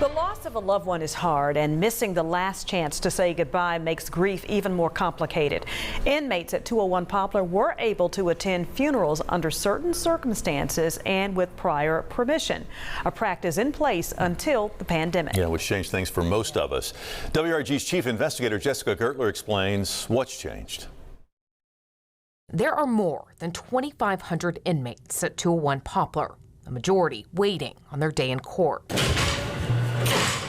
The loss of a loved one is hard, and missing the last chance to say goodbye makes grief even more complicated. Inmates at 201 Poplar were able to attend funerals under certain circumstances and with prior permission, a practice in place until the pandemic. Yeah, which changed things for most of us. WREG's chief investigator Jessica Gertler explains what's changed. There are more than 2,500 inmates at 201 Poplar, the majority waiting on their day in court.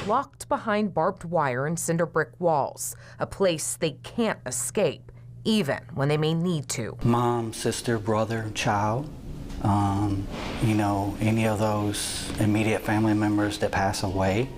Locked behind barbed wire and cinder brick walls, a place they can't escape, even when they may need to. Mom, sister, brother, child, any of those immediate family members that pass away,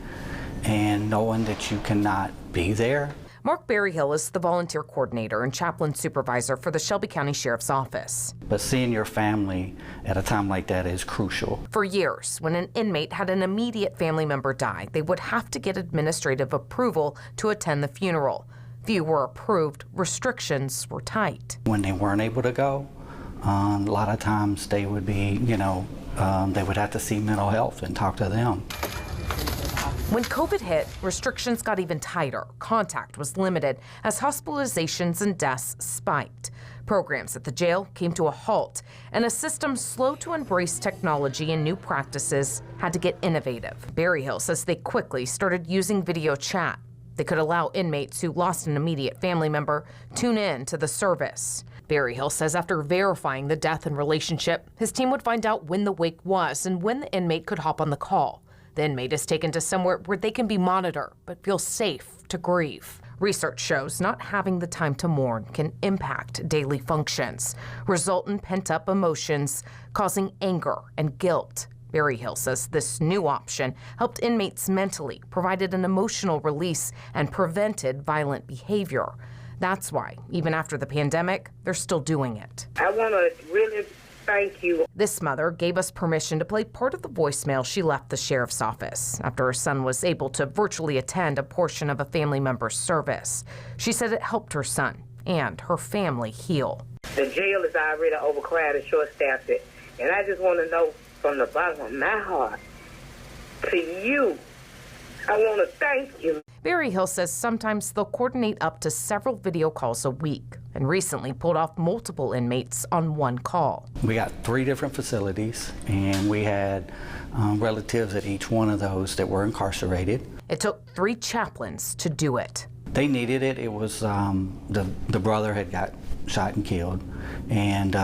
and knowing that you cannot be there. Mark Berryhill is the volunteer coordinator and chaplain supervisor for the Shelby County Sheriff's Office. But seeing your family at a time like that is crucial. For years, when an inmate had an immediate family member die, they would have to get administrative approval to attend the funeral. Few were approved, restrictions were tight. When they weren't able to go, a lot of times they would be, they would have to see mental health and talk to them. When COVID hit, restrictions got even tighter. Contact was limited as hospitalizations and deaths spiked. Programs at the jail came to a halt, and a system slow to embrace technology and new practices had to get innovative. Berryhill says they quickly started using video chat. They could allow inmates who lost an immediate family member tune in to the service. Berryhill says after verifying the death and relationship, his team would find out when the wake was and when the inmate could hop on the call. The inmate is taken to somewhere where they can be monitored but feel safe to grieve. Research shows not having the time to mourn can impact daily functions, result in pent-up emotions, causing anger and guilt. Berryhill says this new option helped inmates mentally, provided an emotional release, and prevented violent behavior. That's why, even after the pandemic, they're still doing it. I want to really thank you. This mother gave us permission to play part of the voicemail she left the sheriff's office after her son was able to virtually attend a portion of a family member's service. She said it helped her son and her family heal. The jail is already overcrowded and short-staffed, and I just want to know from the bottom of my heart to you, I want to thank you. Berryhill says sometimes they'll coordinate up to several video calls a week and recently pulled off multiple inmates on one call. We got 3 different facilities, and we had relatives at each one of those that were incarcerated. It took 3 chaplains to do it. They needed it. It was the brother had got shot and killed, and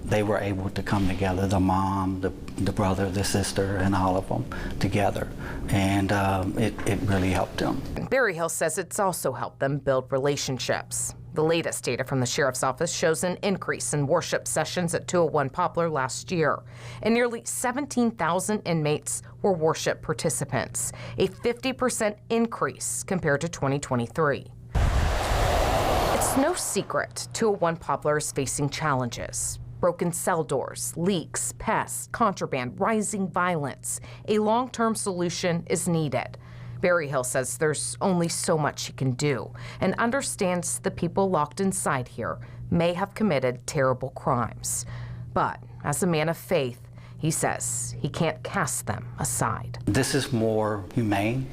they were able to come together, the mom, the brother, the sister, and all of them together, and it really helped them. Berryhill says it's also helped them build relationships. The latest data from the Sheriff's Office shows an increase in worship sessions at 201 Poplar last year, and nearly 17,000 inmates were worship participants, a 50% increase compared to 2023. It's no secret 201 Poplar is facing challenges. Broken cell doors, leaks, pests, contraband, rising violence. A long-term solution is needed. Berryhill says there's only so much he can do and understands the people locked inside here may have committed terrible crimes. But as a man of faith, he says he can't cast them aside. This is more humane,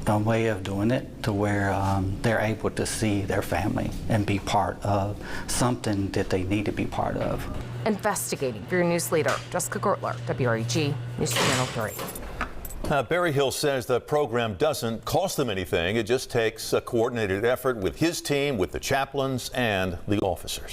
a way of doing it to where they're able to see their family and be part of something that they need to be part of. Investigating for your news leader, Jessica Gertler, WREG, News Channel 3. Berryhill says the program doesn't cost them anything. It just takes a coordinated effort with his team, with the chaplains and the officers.